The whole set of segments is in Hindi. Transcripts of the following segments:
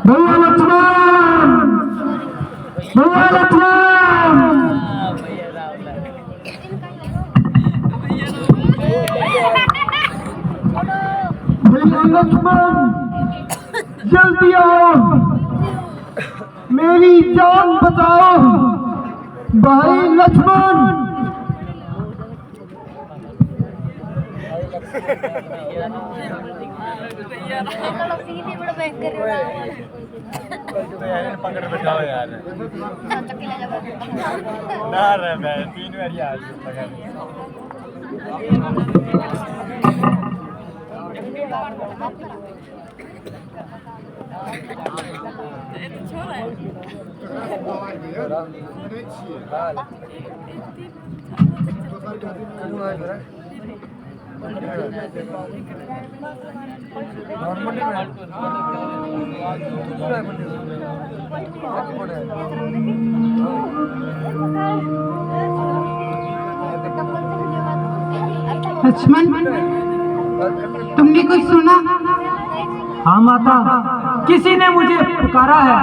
भैया लक्ष्मण, भैया लक्ष्मण, भैया लक्ष्मण, जल्दी आओ, मेरी जान बचाओ भाई लक्ष्मण। पकड़ बैठाओ यार ना रे मैं 3 बार यार लक्ष्मण, तुमने कुछ सुना? हाँ माता, किसी ने मुझे पुकारा है।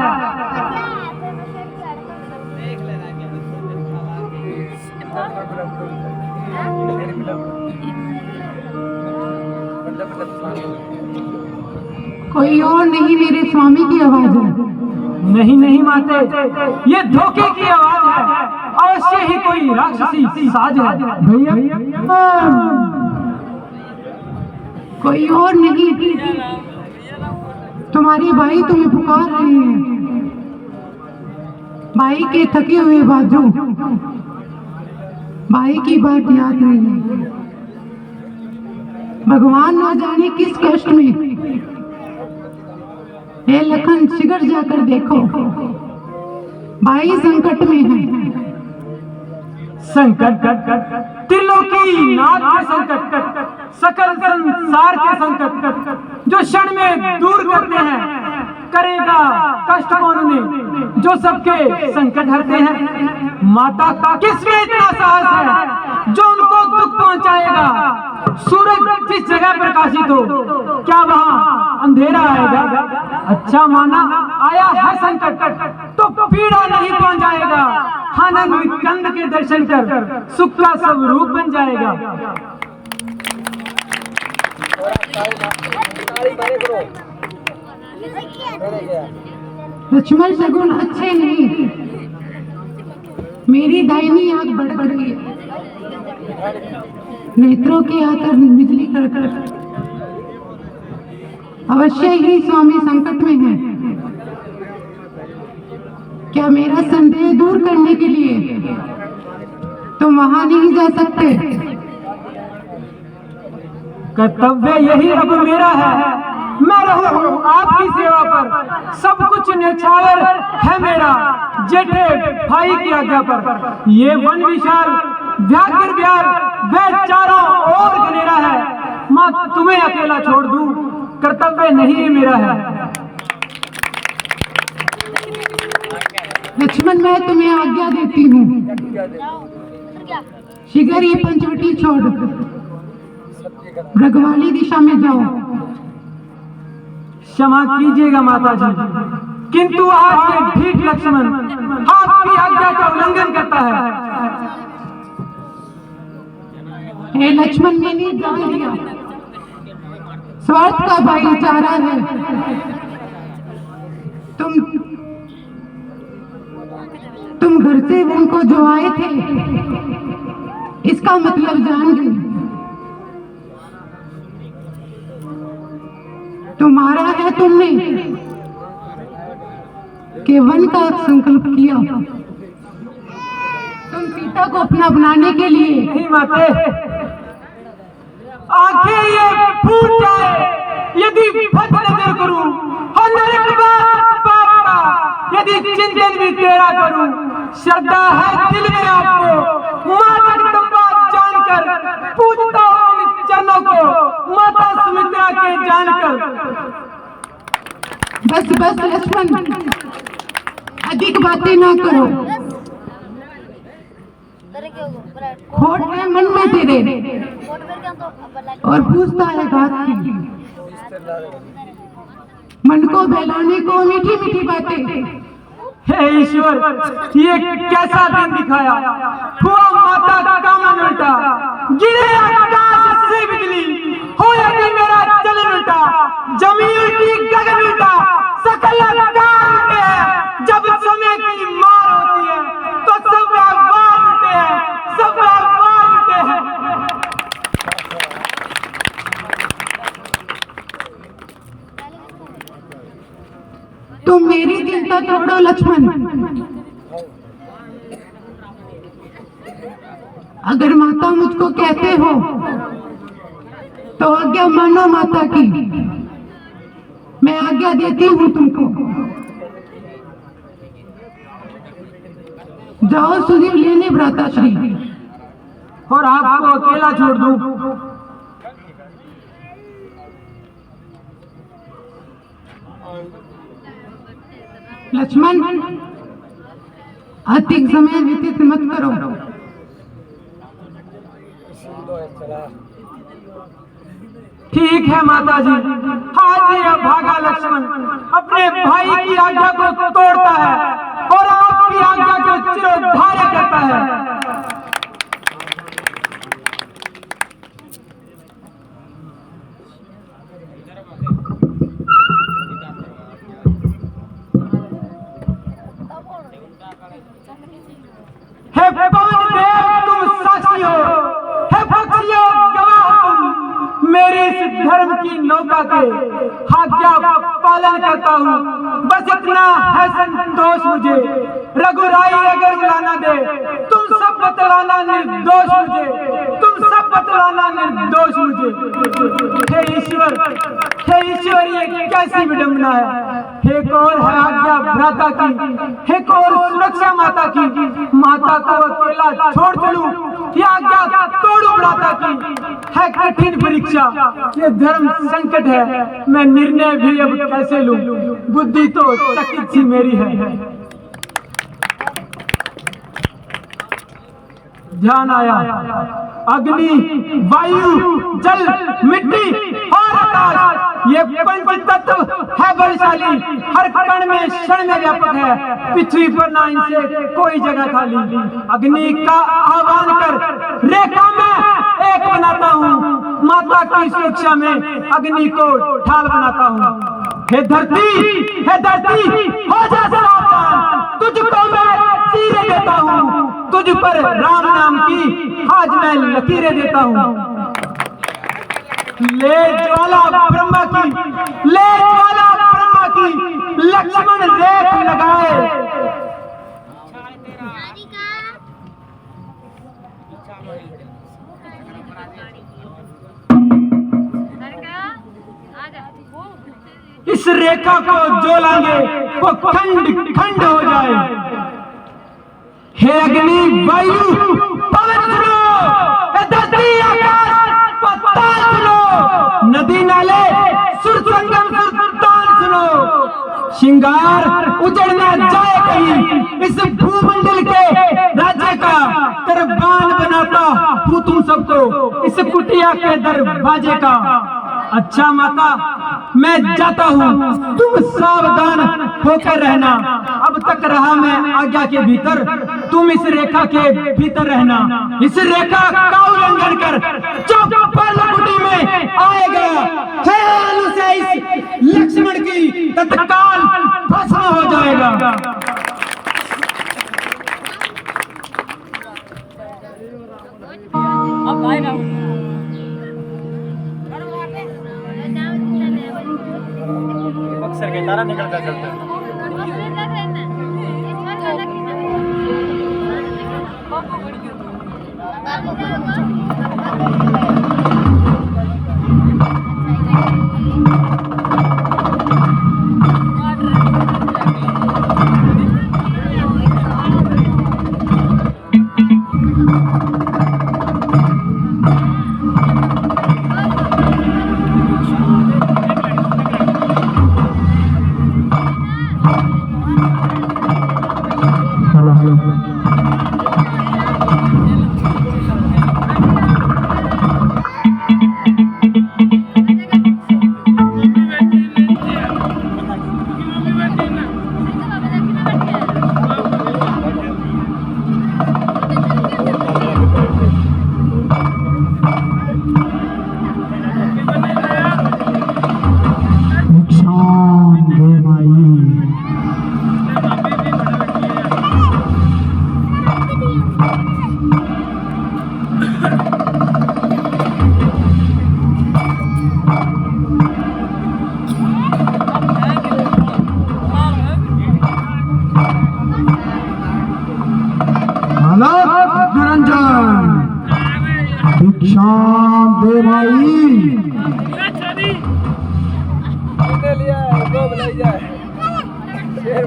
कोई और नहीं, मेरे स्वामी की आवाज है। नहीं नहीं माते, ये धोखे की आवाज है, अवश्य ही कोई राक्षसी साज है। भैया कोई और नहीं, तुम्हारी भाई तुम्हें पुकार रही है। भाई के थके हुए बाजू, भाई की बात याद नहीं है। भगवान न जाने किस कष्ट में। हे लखन, शीघ्र जाकर देखो, भाई संकट में है। संकट, त्रिलोकी नाथ के संकट, सकल संसार के संकट, जो क्षण में दूर करते हैं। करेगा कष्ट कौन उन्हें जो सबके संकट हरते हैं। माता का किसमें इतना साहस है जो उनको दुख पहुंचाएगा। सूरज जिस जगह प्रकाशित हो, क्या वहां अंधेरा आएगा? अच्छा माना आया है संकट, तो पीड़ा नहीं पहुंचाएगा। आनंद कंद के दर्शन कर सुख का स्वरूप बन जाएगा। लक्ष्मण, सगुन अच्छे नहीं। मेरी दाहिनी आंख बढ़ गई, नेत्रों के आकर बिजली कड़कड़। अवश्य ही स्वामी संकट में है। क्या मेरा संदेह दूर करने के लिए तुम वहां नहीं जा सकते? कर्तव्य यही अब मेरा है। मैं रहूं आपकी सेवा पर, सब कुछ न्यौछावर है मेरा जेठे भाई की आज्ञा पर। ये वन विशाल व्याघ्र व्याल वह चारों ओर घनेरा है। मां तुम्हें अकेला छोड़ दूं, कर्तव्य नहीं मेरा है। लक्ष्मण, मैं तुम्हें आज्ञा देती हूँ, शीघ्र ये पंचवटी छोड़ रघवाली दिशा में जाओ। क्षमा कीजिएगा माता जी, किंतु आज ये ढीठ लक्ष्मण आपकी आज्ञा का उल्लंघन करता है। हे लक्ष्मण, मैंने जान लिया स्वार्थ का भाईचारा है। तुम घर से उनको जो आए थे, इसका मतलब जान गई। तुम्हारा है, तुमने के वन का संकल्प किया। तुम सीता को अपना बनाने के लिए नहीं माते। आंखें ये फूट जाए यदि भक्त नजर करूं, और नरक बाप का यदि चिंतन भी तेरा करूं। श्रद्धा है दिल में आपको, मां जगदम्बा जानकर पूजता हूं चरणों को, माता सुमित्रा के जानकर। बस बस लक्ष्मण, अधिक बातें ना करो। खोट है मन में तेरे, और पूछता है बात की। मन को बहलाने को मीठी मीठी बातें। हे ईश्वर, ये कैसा दिन दिखाया। हुआ माता का मन उल्टा, गिरे आकाश से बिजली, हो यदि मेरा चलन उल्टा, जमी उल्टी गगन उल्टा, सकल आकार उल्टे हैं। जब समय की मार होती है तो सब व्यापार उल्टे हैं, सब व्यापार उल्टे हैं। तुम मेरी चिंता छोड़ो लक्ष्मण, अगर माता मुझको कहते हो तो आज्ञा मानो माता की। मैं आज्ञा देती हूँ तुमको, जाओ सुदीप लेने भ्राताश्री। और आपको अकेला छोड़ दूं? लक्ष्मण, अधिक समय व्यतीत मत करो। ठीक है माता जी। आज ये भागा लक्ष्मण अपने भाई की आज्ञा को तोड़ता है और आपकी आज्ञा को चिरोधार्य करता है। हे पवन देव तुम साक्षी हो, हे पक्षियों गवाह हो तुम। मेरे इस धर्म की नौका के आज्ञा पालन करता हूँ, बस इतना है संतोष मुझे। रघुराई अगर बुलाना दे तुम सब बतलाना निर्दोष मुझे, तुम सब बतलाना निर्दोष मुझे। हे ईश्वर, हे ईश्वर, ये कैसी विडंबना है। हे कौन है आज्ञा भ्राता की, हे कौन सुरक्षा माता की। माता को अकेला छोड़ चलूं या आज्ञा तोड़ू भ्राता की। है कठिन परीक्षा, ये धर्म संकट है, मैं निर्णय भी अब कैसे लूं। बुद्धि तो चकित सी मेरी है। ध्यान आया, अग्नि, वायु, जल, मिट्टी और आकाश, ये पंच तत्व है बलशाली, हर कण में क्षण में व्यापक है। पृथ्वी पर ना इनसे कोई जगह खाली। अग्नि का आह्वान कर रेखा में एक बनाता हूँ, माता की सुरक्षा में अग्नि को ढाल बनाता हूँ। हे धरती, हे धरती, हो जा सावधान, तुझको मैं चीरे देता हूँ। तुझ पर राम नाम की आज मैं लकीरें देता हूँ। ले ज्वाला ब्रह्मा की, ले ज्वाला ब्रह्मा की, लक्ष्मण रेख लगाए। इस रेखा को जो लाएंगे वो खंड खंड हो जाए। हे अग्नि, वायु, पवन सुनो, हे धरती, आकाश, पाताल सुनो, नदी नाले, सुर संगम, सुरताल सुनो। श्रृंगार उजड़ ना जाए कहीं, इस भूमंडल के राज्य का दरबान बनाता हूँ तुम सबको, इस कुटिया के दरवाजे का। अच्छा माता, मैं जाता हूँ, तुम सावधान होकर रहना। अब तक रहा मैं आज्ञा के भीतर, तुम इस रेखा के भीतर रहना। इस रेखा का उल्लंघन कर चौपर कुटी में आएगा, ख्याल से इस लक्ष्मण की तत्काल भस्म हो जाएगा। अब आएगा अक्सर के तारा निकलता चलता है। भिक्षाम दे भाई। दो बुलाई जाए शेर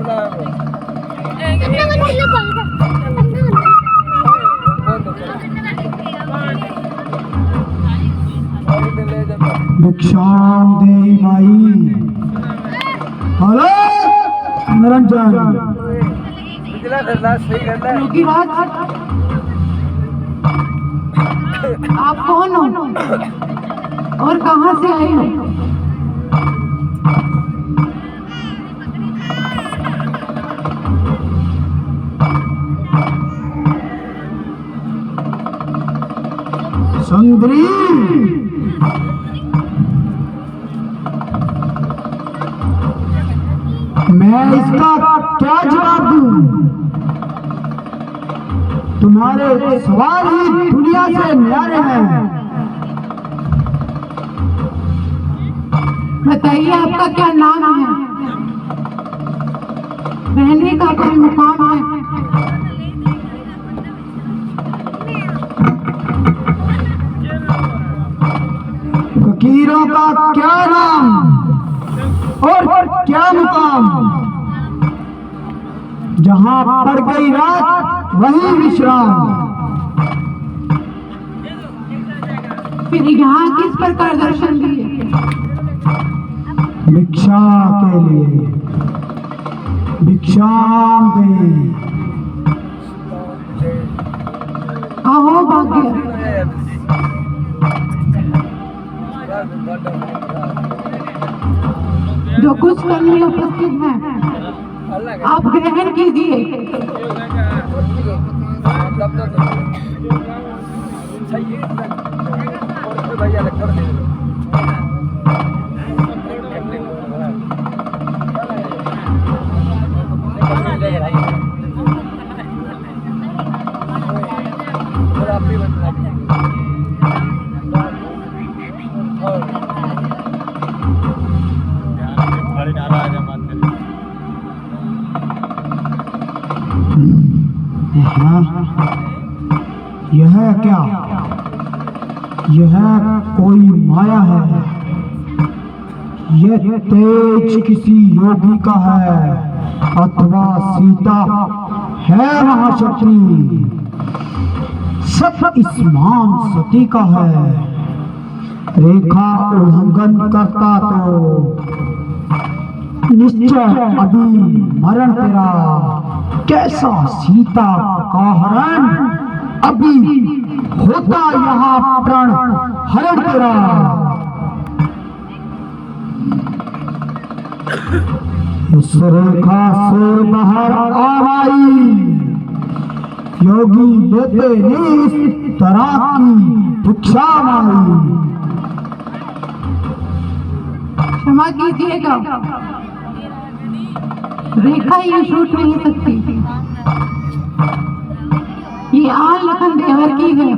भिक्षाम दे भाई। हेलो निरंजन, योगीराज, आप कौन हो और कहाँ से आए हो? सुंदरी, मैं इसका क्या जवाब दूं? तुम्हारे सवाल ही दुनिया से न्यारे हैं। बताइए आपका क्या नाम है? रहने का कोई मुकाम है? फकीरों का क्या नाम और क्या मुकाम? जहां पड़ गई रात वहीं विश्राम। फिर यहाँ किस प्रकार दर्शन दिए? भिक्षा के लिए। भिक्षाम दे। अहो भाग्य, जो कुछ करने उपस्थित हैं आप ग्रहण कीजिए। यह क्या? यह कोई माया है। यह तेज किसी योगी का है अथवा सीता है महाशक्ति। सब इस मान सती का है। रेखा उल्लंघन करता तो निश्चय अभी मरण तेरा। कैसा सीता का हरण, अभी होता यहाँ प्राण हरण तेरा। इस रेखा से बाहर आई योगी देते नहीं इस तरह की भिक्षा माई। क्षमा कीजिएगा, रेखा ये छूट नहीं सकती। ये आन लखन देवर की है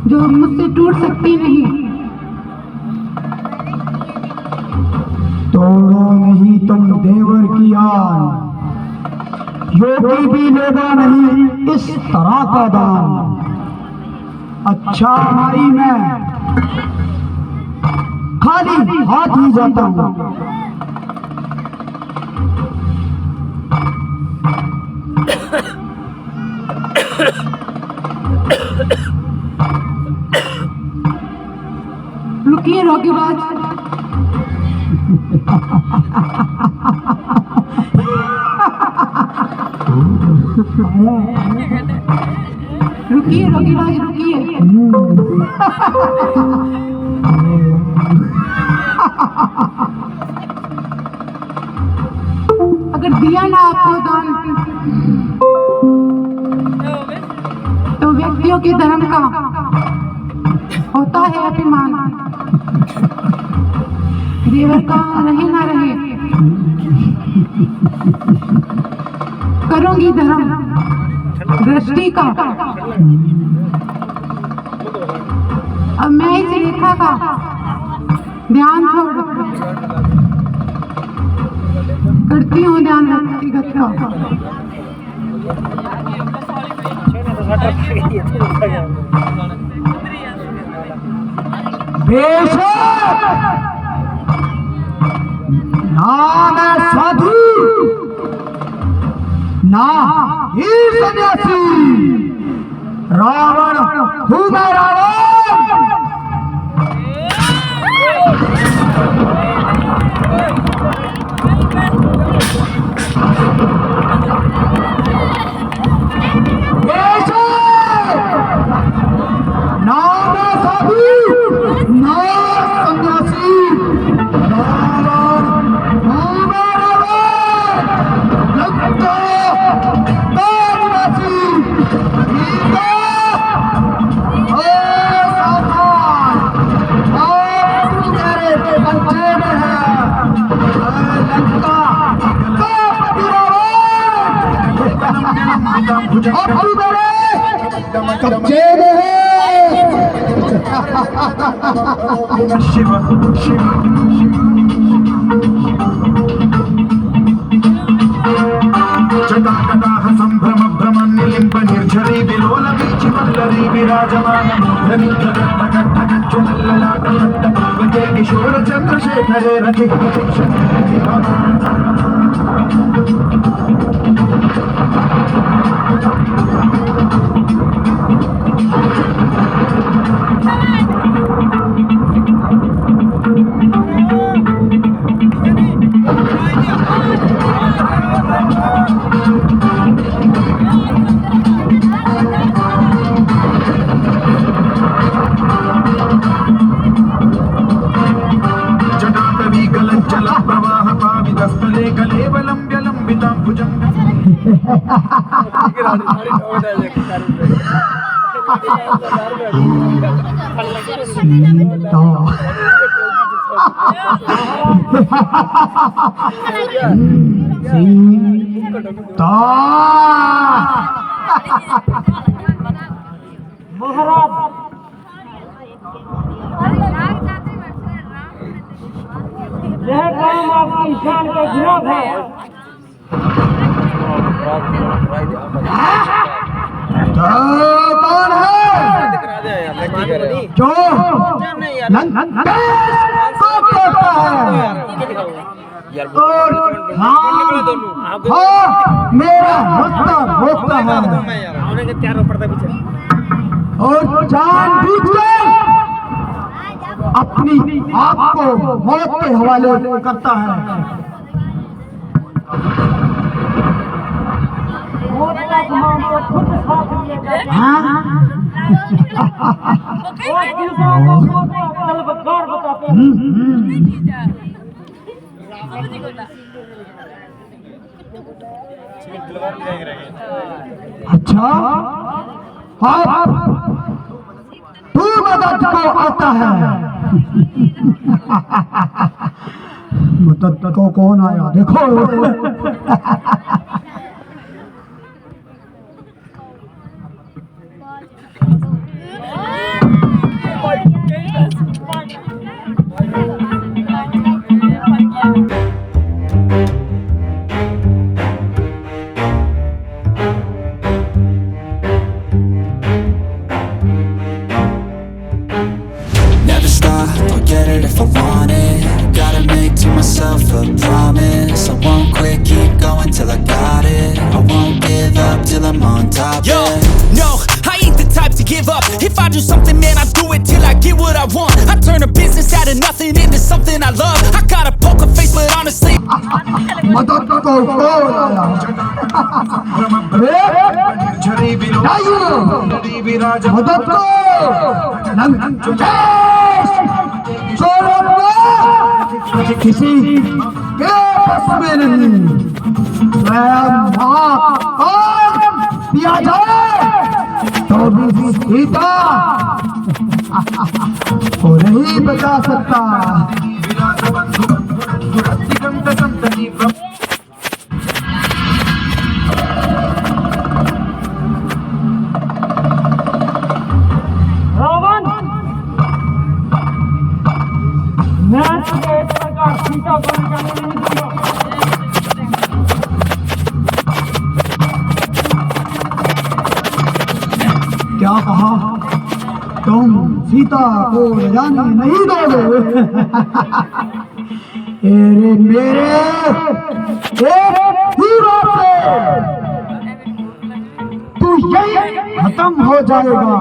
जो मुझसे टूट सकती नहीं। तोड़ो नहीं तुम देवर की आन, योगी भी लेगा नहीं इस तरह का दान। अच्छा भाई मैं खाली हाथ ही जाता हूँ। रुकिए रोगीबाज, रुकिए रोगीबाज, रुकिए। अगर दिया ना आपको दान तो व्यक्तियों के धर्म का होता है अभिमान। देवर का रहे ना रहे, करूंगी धर्म दृष्टि का। अब मैं इस रेखा का ध्यान छोड़ करती हूँ ध्यान व्यक्तिगत का। बेशक ना मैं साधु ना ही सन्यासी, रावण हूं मैं रावण। ना मैं साधु ना सन्यासी, रावण हूं मैं रावण। लंका का निवासी, सीता ओ सावधान, आप मेरे बच्चे में है। लंका का पति रावण, अब तू मेरे कब्जे में है। शिव शिव जटाकटाह संभ्रम भ्रमण निलिम्ब निर्झरी विलोल वीचिवल्लरी विराजमान मूर्धनि जगत्तगत्तगच्चुलल्ललाटलट्टपूर्वके किशोर चंद्रशेखरे रति यह काम आपकी शान के खिलाफ है। कौन है जो और मेरा रोकता है और जानबूझकर अपनी आप को मौत के हवाले करता है। अच्छा आप तू मदद को आता है। मदद को कौन आया देखो। If I want it, gotta make to myself a promise. I won't quit, keep going till I got it. I won't give up till I'm on top. Yo, no, I ain't the type to give up. If I do something, man, I do it till I get what I want. I turn a business out of nothing into something I love. I got a poker face, but honestly मदद को कौन आया? मदद को किसी के बस में नहीं। स्वयं दिया जाए तो भी सीता को नहीं बचा सकता। रावण, मैं तुझे एक प्रकार सीता को निकालने नहीं दूंगा। क्या कहा तुम सीता को ले जाने नहीं दोगे। मेरे मेरे एक हीरो से तू यही खत्म हो जाएगा।